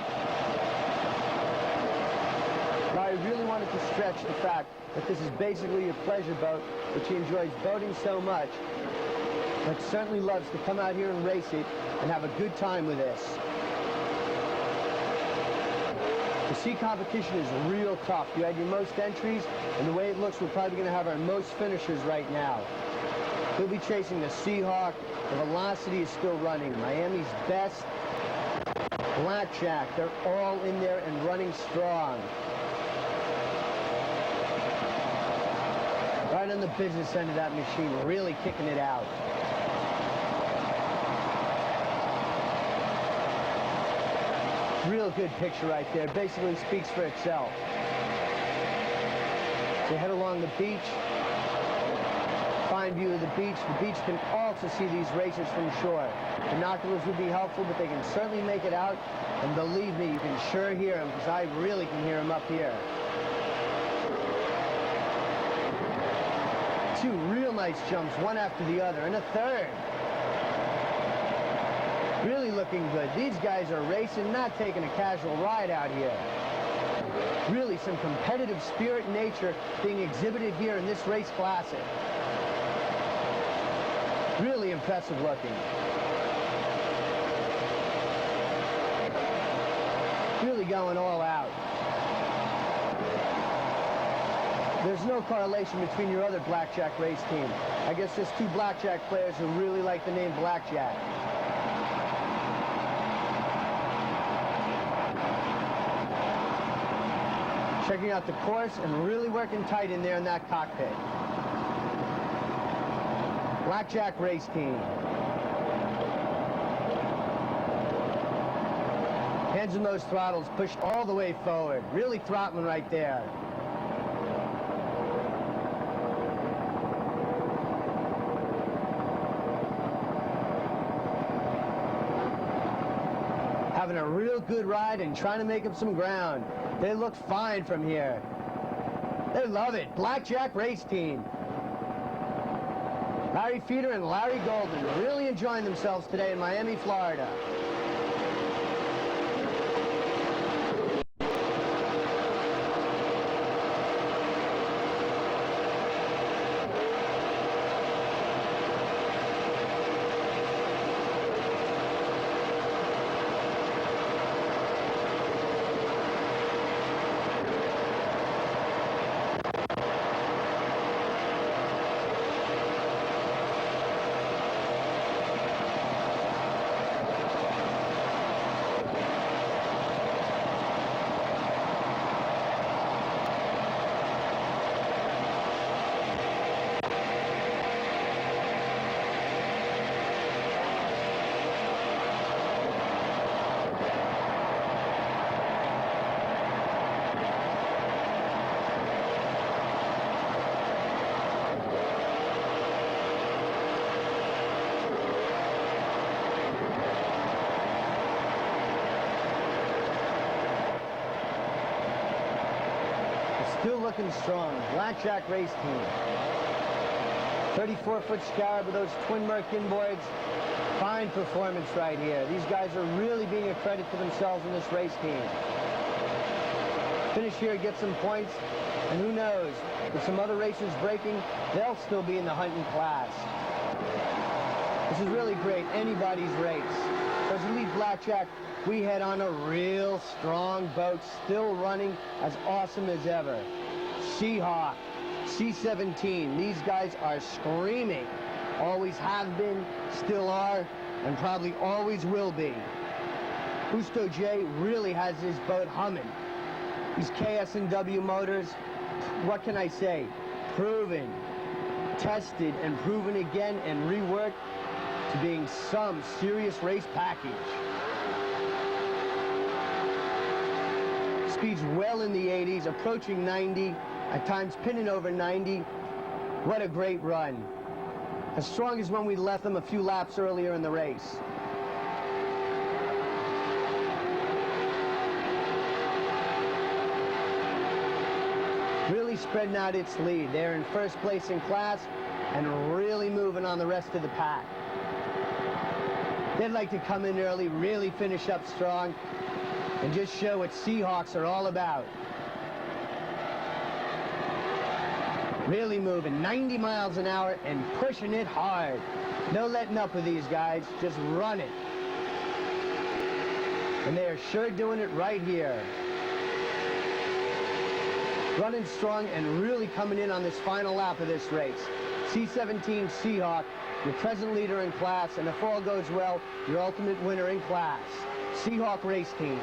Larry really wanted to stretch the fact that this is basically a pleasure boat, which he enjoys boating so much, but certainly loves to come out here and race it and have a good time with this. The sea competition is real tough. You had your most entries, and the way it looks, we're probably going to have our most finishers right now. We'll be chasing the Seahawk. The Velocity is still running. Miami's best. Blackjack. They're all in there and running strong. Right on the business end of that machine, really kicking it out. Real good picture right there. Basically speaks for itself. So you head along the beach. Fine view of the beach. The beach can also see these racers from shore. Binoculars would be helpful, but they can certainly make it out. And believe me, you can sure hear them, because I really can hear them up here. Two real nice jumps, one after the other, and a third. Really looking good. These guys are racing, not taking a casual ride out here. Really some competitive spirit and nature being exhibited here in this race classic. Really impressive looking. Really going all out. There's no correlation between your other blackjack race team. I guess there's two blackjack players who really like the name Blackjack. Checking out the course and really working tight in there in that cockpit. Blackjack race team. Hands on those throttles, pushed all the way forward. Really throttling right there. Having a real good ride and trying to make up some ground. They look fine from here. They love it. Blackjack race team. Larry Feeder and Larry Goldman really enjoying themselves today in Miami, Florida. Still looking strong. Blackjack race team. 34-foot Scarab with those twin Merc inboards. Fine performance right here. These guys are really being a credit to themselves in this race team. Finish here, get some points, and who knows, with some other racers breaking, they'll still be in the hunting class. This is really great. Anybody's race. Because Elite Blackjack, we head on a real strong boat, still running as awesome as ever. Seahawk, C-17, these guys are screaming. Always have been, still are, and probably always will be. Justo J really has his boat humming. These KS&W motors, what can I say? Proven, tested, and proven again and reworked to being some serious race package. Speeds well in the 80s, approaching 90, at times pinning over 90. What a great run. As strong as when we left them a few laps earlier in the race. Really spreading out its lead. They're in first place in class and really moving on the rest of the pack. They'd like to come in early, really finish up strong, and just show what Seahawks are all about. Really moving, 90 miles an hour and pushing it hard. No letting up with these guys, just run it. And they are sure doing it right here. Running strong and really coming in on this final lap of this race. C-17 Seahawk, your present leader in class, and if all goes well, your ultimate winner in class. Seahawk Race Team.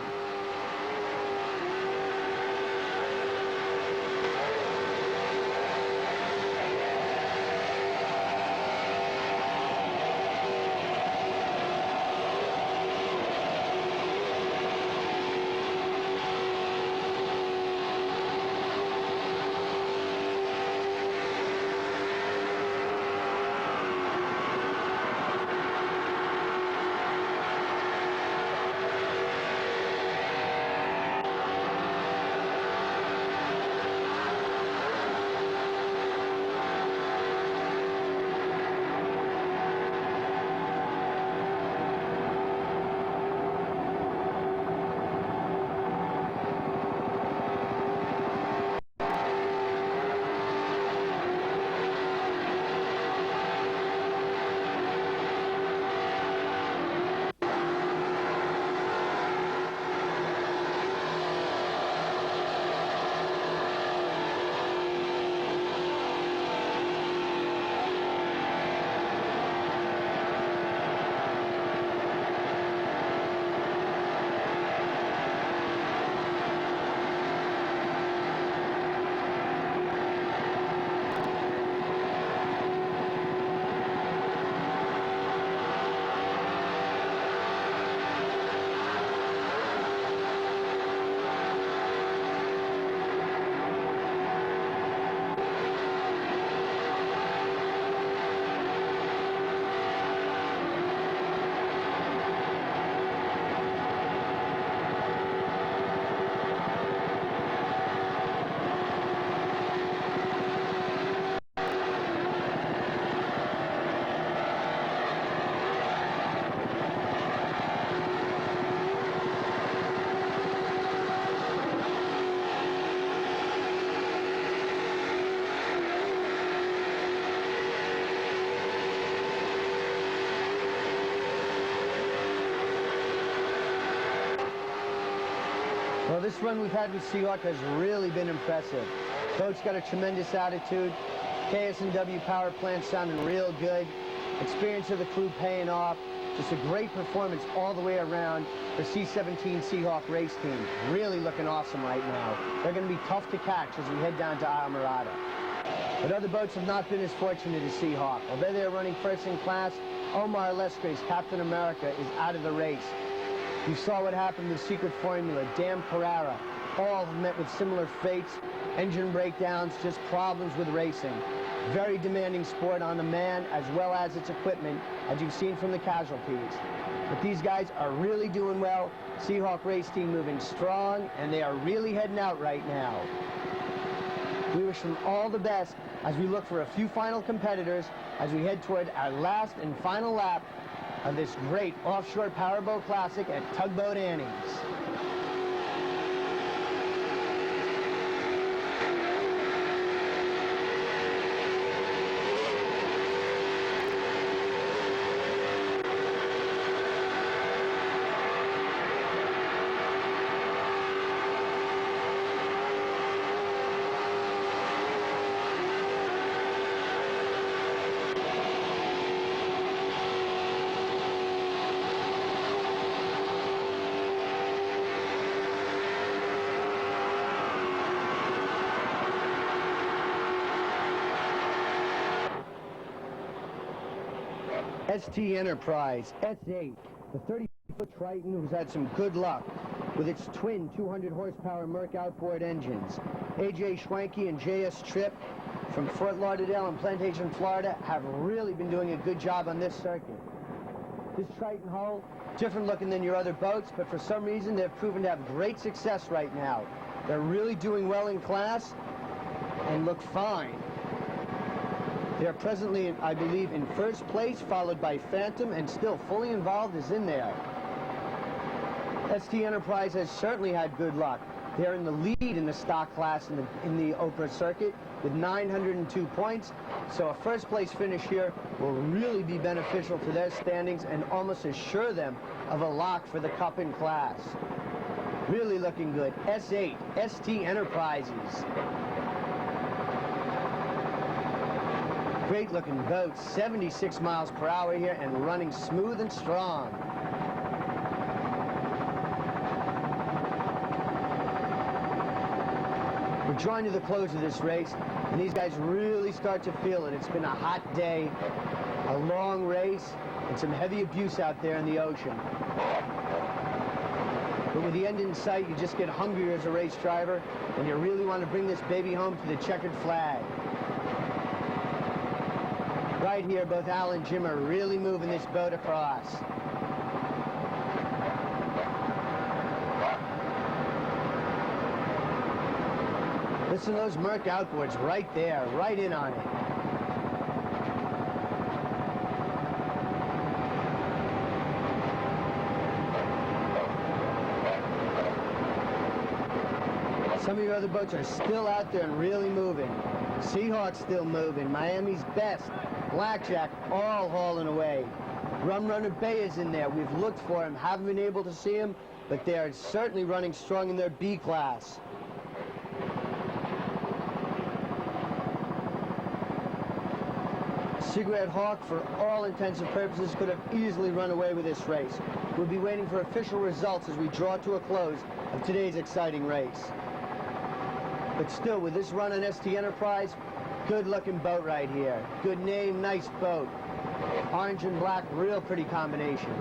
Well, this run we've had with Seahawk has really been impressive. Boat's got a tremendous attitude. KS&W power plant sounding real good. Experience of the crew paying off. Just a great performance all the way around for C-17 Seahawk Race Team. Really looking awesome right now. They're going to be tough to catch as we head down to Alamorada. But other boats have not been as fortunate as Seahawk. Although they're running first in class, Omar Lescre's Captain America is out of the race. You saw what happened with Secret Formula, Dan Carrera. All have met with similar fates, engine breakdowns, just problems with racing. Very demanding sport on the man as well as its equipment, as you've seen from the casualties. But these guys are really doing well. Seahawk Race Team moving strong, and they are really heading out right now. We wish them all the best as we look for a few final competitors as we head toward our last and final lap of this great offshore powerboat classic at Tug Boat Annies. ST Enterprise S8, the 30-foot Triton who's had some good luck with its twin 200-horsepower Merc outboard engines. A.J. Schwanke and J.S. Tripp from Fort Lauderdale and Plantation, Florida, have really been doing a good job on this circuit. This Triton hull, different looking than your other boats, but for some reason they've proven to have great success right now. They're really doing well in class and look fine. They're presently, I believe, in first place, followed by Phantom, and still fully involved is in there. ST Enterprise has certainly had good luck. They're in the lead in the stock class in the APBA circuit with 902 points. So a first place finish here will really be beneficial to their standings and almost assure them of a lock for the cup in class. Really looking good. S8, ST Enterprises. Great looking boat, 76 miles per hour here and running smooth and strong. We're drawing to the close of this race, and these guys really start to feel it. It's been a hot day, a long race, and some heavy abuse out there in the ocean. But with the end in sight, you just get hungrier as a race driver, and you really want to bring this baby home to the checkered flag. Right here, both Al and Jim are really moving this boat across. Listen to those Merc outboards right there, right in on it. Some of your other boats are still out there and really moving. Seahawk's still moving. Miami's Best, Blackjack, all hauling away. Rum Runner Bay is in there. We've looked for him, haven't been able to see him, but they are certainly running strong in their B class. Cigarette Hawk, for all intents and purposes, could have easily run away with this race. We'll be waiting for official results as we draw to a close of today's exciting race. But still, with this run on ST Enterprise, good-looking boat right here. Good name, nice boat. Orange and black, real pretty combination.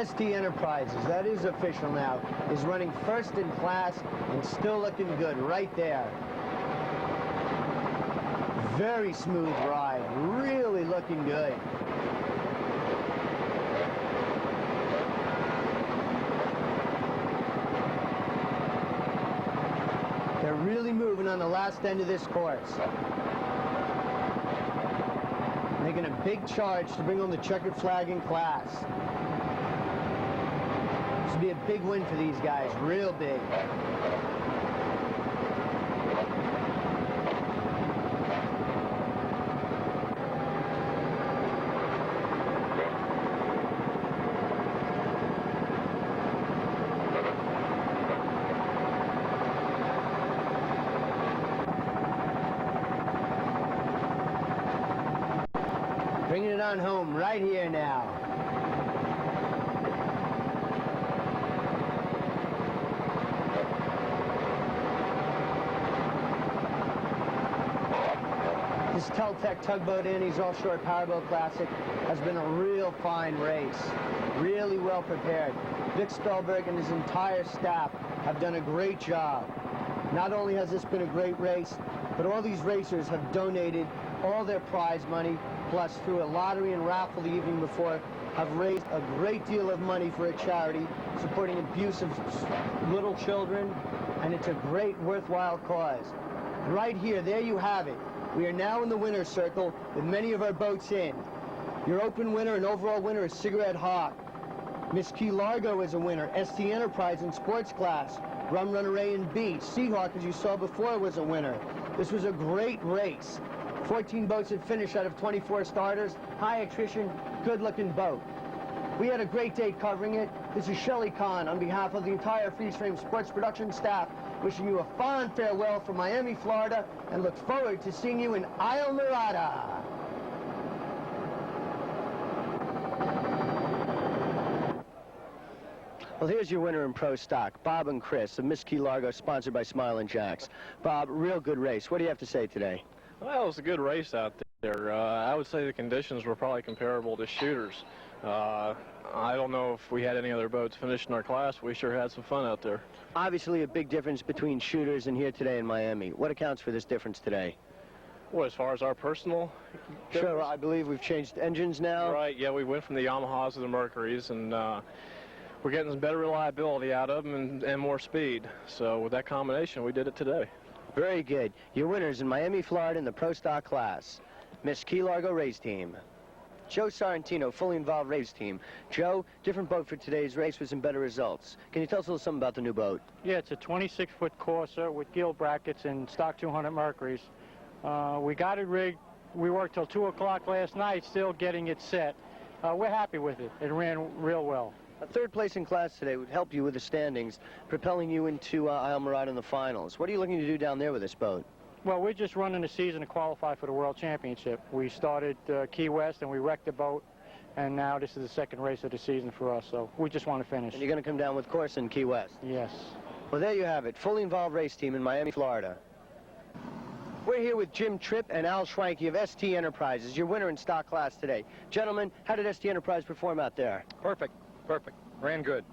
ST Enterprises, that is official now, is running first in class and still looking good right there. Very smooth ride, really looking good. They're really moving on the last end of this course. Making a big charge to bring home the checkered flag in class. This would be a big win for these guys, real big. Bringing it on home right here now. This Tug Boat Annies Offshore Powerboat Classic has been a real fine race. Really well prepared. Vic Spellberg and his entire staff have done a great job. Not only has this been a great race, but all these racers have donated all their prize money, plus through a lottery and raffle the evening before, have raised a great deal of money for a charity supporting abuse of little children, and it's a great worthwhile cause. Right here, there you have it. We are now in the winner's circle with many of our boats in. Your open winner and overall winner is Cigarette Hawk. Miss Key Largo is a winner. ST Enterprise in sports class. Rum Runner A and B. Seahawk, as you saw before, was a winner. This was a great race. 14 boats had finished out of 24 starters. High attrition, good-looking boat. We had a great day covering it. This is Shelley Kahn on behalf of the entire Freeze Frame Sports Production staff, wishing you a fond farewell from Miami, Florida, and look forward to seeing you in Isle Morada. Well, here's your winner in Pro Stock, Bob and Chris of Miss Key Largo, sponsored by Smilin' Jacks. Bob, real good race. What do you have to say today? Well, it was a good race out there. I would say the conditions were probably comparable to shooters. I don't know if we had any other boats finished in our class. We sure had some fun out there. Obviously a big difference between shooters and here today in Miami. What accounts for this difference today? Well, as far as our personal... Sure, I believe we've changed engines now. Right, yeah, we went from the Yamahas to the Mercuries, and we're getting some better reliability out of them and more speed. So with that combination, we did it today. Very good. Your winners in Miami, Florida in the Pro Stock class. Miss Key Largo Race Team. Joe Sorrentino, fully involved race team. Joe, different boat for today's race with some better results. Can you tell us a little something about the new boat? Yeah, it's a 26-foot Corsa with gill brackets and stock 200 Mercuries. We got it rigged. We worked till 2 o'clock last night, still getting it set. We're happy with it. It ran real well. A third place in class today would help you with the standings, propelling you into Isle Morada in the finals. What are you looking to do down there with this boat? Well, we're just running the season to qualify for the World Championship. We started Key West and we wrecked the boat, and now this is the second race of the season for us, so we just want to finish. And you're going to come down with course in Key West? Yes. Well, there you have it. Fully involved race team in Miami, Florida. We're here with Jim Tripp and Al Schwanke of ST Enterprises, your winner in stock class today. Gentlemen, how did ST Enterprise perform out there? Perfect. Perfect. Ran good.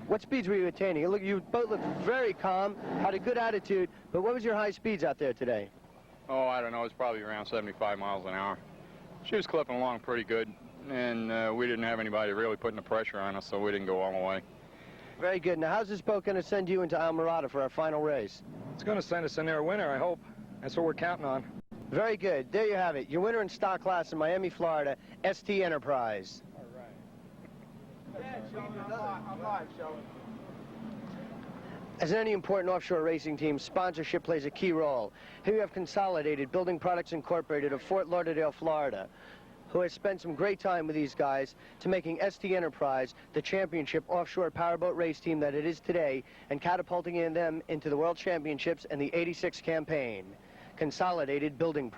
What speeds were you attaining? You both looked very calm, had a good attitude, but what was your high speeds out there today? Oh, I don't know. It's probably around 75 miles an hour. She was clipping along pretty good, and we didn't have anybody really putting the pressure on us, so we didn't go all the way. Very good. Now, how's this boat going to send you into Isle Morada for our final race? It's going to send us in there a winner, I hope. That's what we're counting on. Very good. There you have it. Your winner in stock class in Miami, Florida, ST Enterprise. As in any important offshore racing team, sponsorship plays a key role. Here you have Consolidated Building Products Incorporated of Fort Lauderdale, Florida, who has spent some great time with these guys to making ST Enterprise the championship offshore powerboat race team that it is today and catapulting them into the World Championships and the '86 campaign. Consolidated Building Products.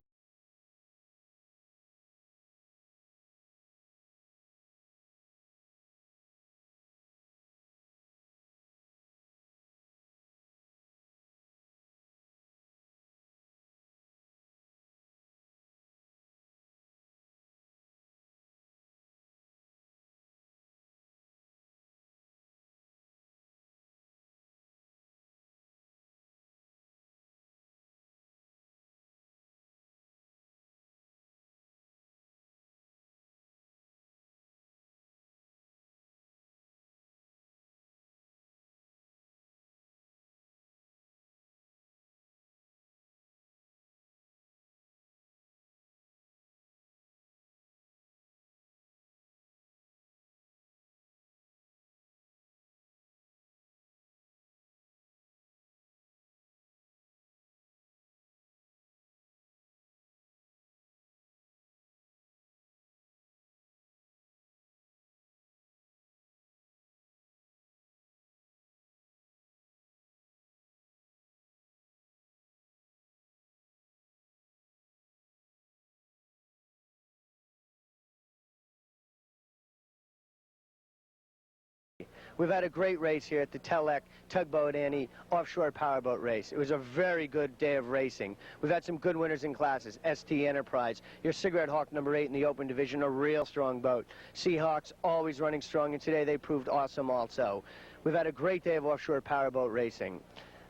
We've had a great race here at the Telec Tug Boat Annie Offshore Powerboat Race. It was a very good day of racing. We've had some good winners in classes. ST Enterprise, your Cigarette Hawk number 8 in the open division, a real strong boat. Seahawks always running strong, and today they proved awesome also. We've had a great day of offshore powerboat racing.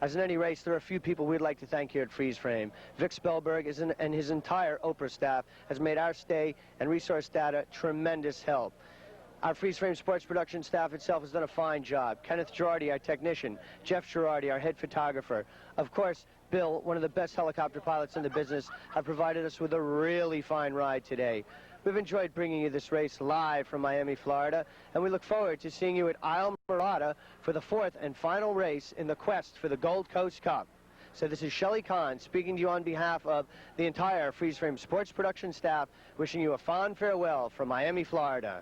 As in any race, there are a few people we'd like to thank here at Freeze Frame. Vic Spellberg and his entire Oprah staff has made our stay and resource data tremendous help. Our Freeze Frame Sports Production staff itself has done a fine job. Kenneth Girardi, our technician. Jeff Girardi, our head photographer. Of course, Bill, one of the best helicopter pilots in the business, have provided us with a really fine ride today. We've enjoyed bringing you this race live from Miami, Florida, and we look forward to seeing you at Isle Morada for the 4th and final race in the quest for the Gold Coast Cup. So this is Shelley Kahn speaking to you on behalf of the entire Freeze Frame Sports Production staff, wishing you a fond farewell from Miami, Florida.